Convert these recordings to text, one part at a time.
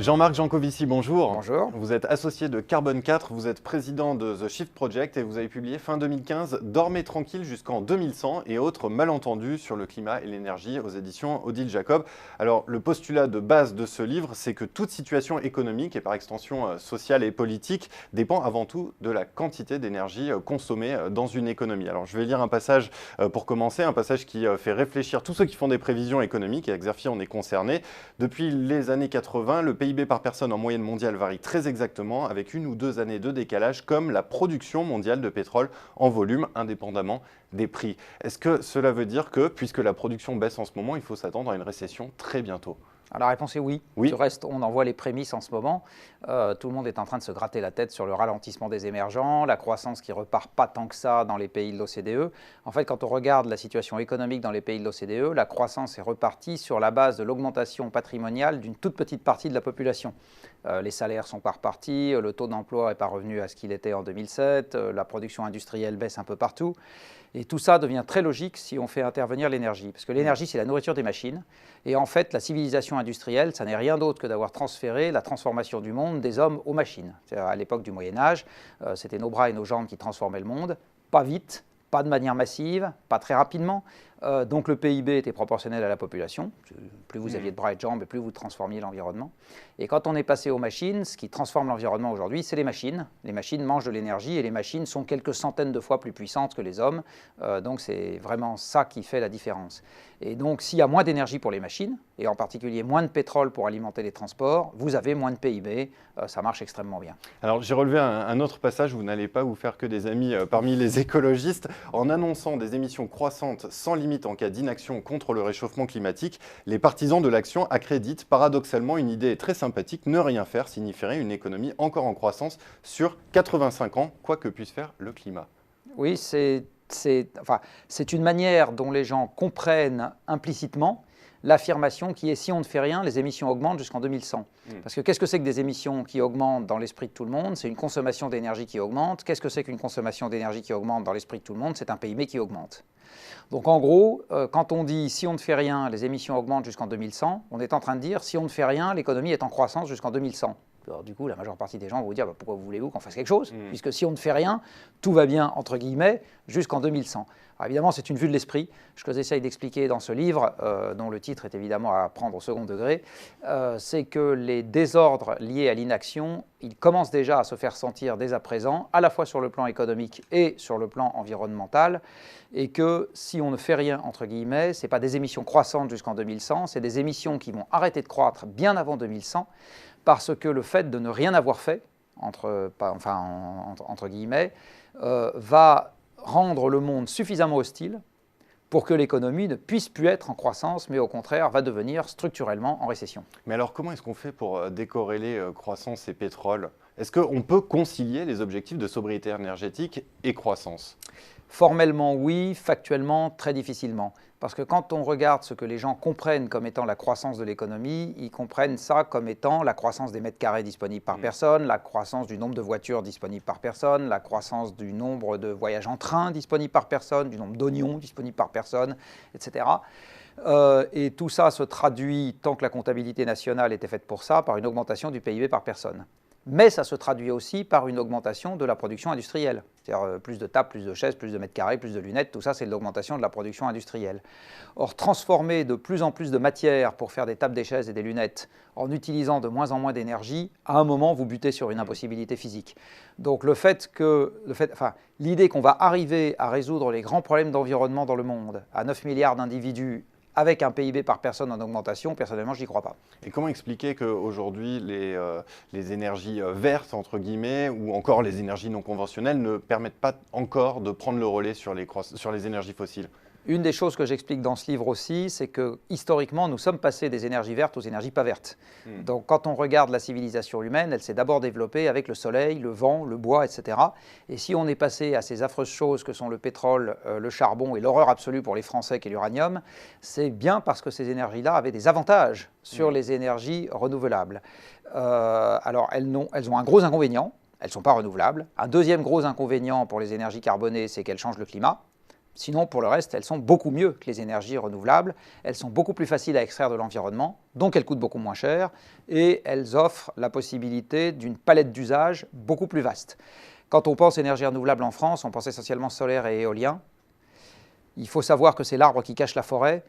Jean-Marc Jancovici, bonjour. Bonjour. Vous êtes associé de Carbone 4, vous êtes président de The Shift Project et vous avez publié fin 2015 Dormez tranquille jusqu'en 2100 et autres malentendus sur le climat et l'énergie aux éditions Odile Jacob. Alors, le postulat de base de ce livre, c'est que toute situation économique et par extension sociale et politique dépend avant tout de la quantité d'énergie consommée dans une économie. Alors, je vais lire un passage pour commencer, un passage qui fait réfléchir tous ceux qui font des prévisions économiques et Exerfi en est concerné. Depuis les années 80, le PIB par personne en moyenne mondiale varie très exactement, avec 1 ou 2 années de décalage, comme la production mondiale de pétrole en volume, indépendamment des prix. Est-ce que cela veut dire que, puisque la production baisse en ce moment, il faut s'attendre à une récession très bientôt ? Alors, la réponse est oui. Oui. Du reste, on en voit les prémices en ce moment. Tout le monde est en train de se gratter la tête sur le ralentissement des émergents, la croissance qui repart pas tant que ça dans les pays de l'OCDE. En fait, quand on regarde la situation économique dans les pays de l'OCDE, la croissance est repartie sur la base de l'augmentation patrimoniale d'une toute petite partie de la population. Les salaires sont pas repartis, le taux d'emploi n'est pas revenu à ce qu'il était en 2007, la production industrielle baisse un peu partout. Et tout ça devient très logique si on fait intervenir l'énergie. Parce que l'énergie, c'est la nourriture des machines. Et en fait, la civilisation industrielle, ça n'est rien d'autre que d'avoir transféré la transformation du monde des hommes aux machines. À l'époque du Moyen-Âge, c'était nos bras et nos jambes qui transformaient le monde. Pas vite, pas de manière massive, pas très rapidement. Donc le PIB était proportionnel à la population. Plus vous aviez de bras et de jambes, plus vous transformiez l'environnement. Et quand on est passé aux machines, ce qui transforme l'environnement aujourd'hui, c'est les machines. Les machines mangent de l'énergie et les machines sont quelques centaines de fois plus puissantes que les hommes. Donc c'est vraiment ça qui fait la différence. Et donc s'il y a moins d'énergie pour les machines, et en particulier moins de pétrole pour alimenter les transports, vous avez moins de PIB. Ça marche extrêmement bien. Alors j'ai relevé un autre passage, vous n'allez pas vous faire que des amis parmi les écologistes. En annonçant des émissions croissantes sans limite en cas d'inaction contre le réchauffement climatique, les partisans de l'action accréditent paradoxalement une idée très sympathique: ne rien faire signifierait une économie encore en croissance sur 85 ans, quoi que puisse faire le climat. Oui, c'est une manière dont les gens comprennent implicitement l'affirmation qui est: si on ne fait rien, les émissions augmentent jusqu'en 2100. Parce que qu'est-ce que c'est que des émissions qui augmentent dans l'esprit de tout le monde? C'est une consommation d'énergie qui augmente. Qu'est-ce que c'est qu'une consommation d'énergie qui augmente dans l'esprit de tout le monde? C'est un PIB qui augmente. Donc en gros, quand on dit si on ne fait rien, les émissions augmentent jusqu'en 2100, on est en train de dire si on ne fait rien, l'économie est en croissance jusqu'en 2100. Alors, du coup, la majeure partie des gens vont vous dire pourquoi voulez-vous qu'on fasse quelque chose? Puisque si on ne fait rien, tout va bien, entre guillemets, jusqu'en 2100. Alors évidemment, c'est une vue de l'esprit. Ce que j'essaye d'expliquer dans ce livre, dont le titre est évidemment à prendre au second degré, c'est que les désordres liés à l'inaction, ils commencent déjà à se faire sentir dès à présent, à la fois sur le plan économique et sur le plan environnemental, et que si on ne fait rien, entre guillemets, ce n'est pas des émissions croissantes jusqu'en 2100, c'est des émissions qui vont arrêter de croître bien avant 2100, parce que le fait de ne rien avoir fait, entre guillemets, va rendre le monde suffisamment hostile pour que l'économie ne puisse plus être en croissance, mais au contraire va devenir structurellement en récession. Mais alors comment est-ce qu'on fait pour décorréler croissance et pétrole? Est-ce qu'on peut concilier les objectifs de sobriété énergétique et croissance? Formellement, oui. Factuellement, très difficilement. Parce que quand on regarde ce que les gens comprennent comme étant la croissance de l'économie, ils comprennent ça comme étant la croissance des mètres carrés disponibles par personne, la croissance du nombre de voitures disponibles par personne, la croissance du nombre de voyages en train disponibles par personne, du nombre d'oignons disponibles par personne, etc. Et tout ça se traduit, tant que la comptabilité nationale était faite pour ça, par une augmentation du PIB par personne. Mais ça se traduit aussi par une augmentation de la production industrielle. C'est-à-dire plus de tables, plus de chaises, plus de mètres carrés, plus de lunettes, tout ça c'est de l'augmentation de la production industrielle. Or, transformer de plus en plus de matière pour faire des tables, des chaises et des lunettes en utilisant de moins en moins d'énergie, à un moment vous butez sur une impossibilité physique. Donc l'idée qu'on va arriver à résoudre les grands problèmes d'environnement dans le monde, à 9 milliards d'individus, avec un PIB par personne en augmentation, personnellement, je n'y crois pas. Et comment expliquer qu'aujourd'hui, les énergies vertes, entre guillemets, ou encore les énergies non conventionnelles ne permettent pas encore de prendre le relais sur les énergies fossiles? Une des choses que j'explique dans ce livre aussi, c'est que historiquement, nous sommes passés des énergies vertes aux énergies pas vertes. Donc quand on regarde la civilisation humaine, elle s'est d'abord développée avec le soleil, le vent, le bois, etc. Et si on est passé à ces affreuses choses que sont le pétrole, le charbon et l'horreur absolue pour les Français qu'est l'uranium, c'est bien parce que ces énergies-là avaient des avantages sur les énergies renouvelables. Alors elles ont un gros inconvénient, elles ne sont pas renouvelables. Un deuxième gros inconvénient pour les énergies carbonées, c'est qu'elles changent le climat. Sinon, pour le reste, elles sont beaucoup mieux que les énergies renouvelables. Elles sont beaucoup plus faciles à extraire de l'environnement, donc elles coûtent beaucoup moins cher, et elles offrent la possibilité d'une palette d'usages beaucoup plus vaste. Quand on pense énergie renouvelable en France, on pense essentiellement solaire et éolien. Il faut savoir que c'est l'arbre qui cache la forêt.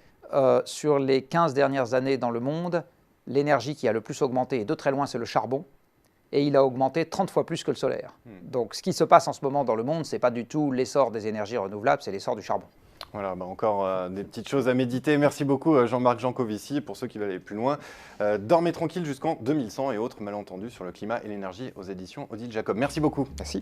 Sur les 15 dernières années dans le monde, l'énergie qui a le plus augmenté, et de très loin, c'est le charbon. Et il a augmenté 30 fois plus que le solaire. Donc ce qui se passe en ce moment dans le monde, ce n'est pas du tout l'essor des énergies renouvelables, c'est l'essor du charbon. Voilà, encore des petites choses à méditer. Merci beaucoup Jean-Marc Jancovici. Pour ceux qui veulent aller plus loin, Dormez tranquille jusqu'en 2100 et autres malentendus sur le climat et l'énergie aux éditions Odile Jacob. Merci beaucoup. Merci.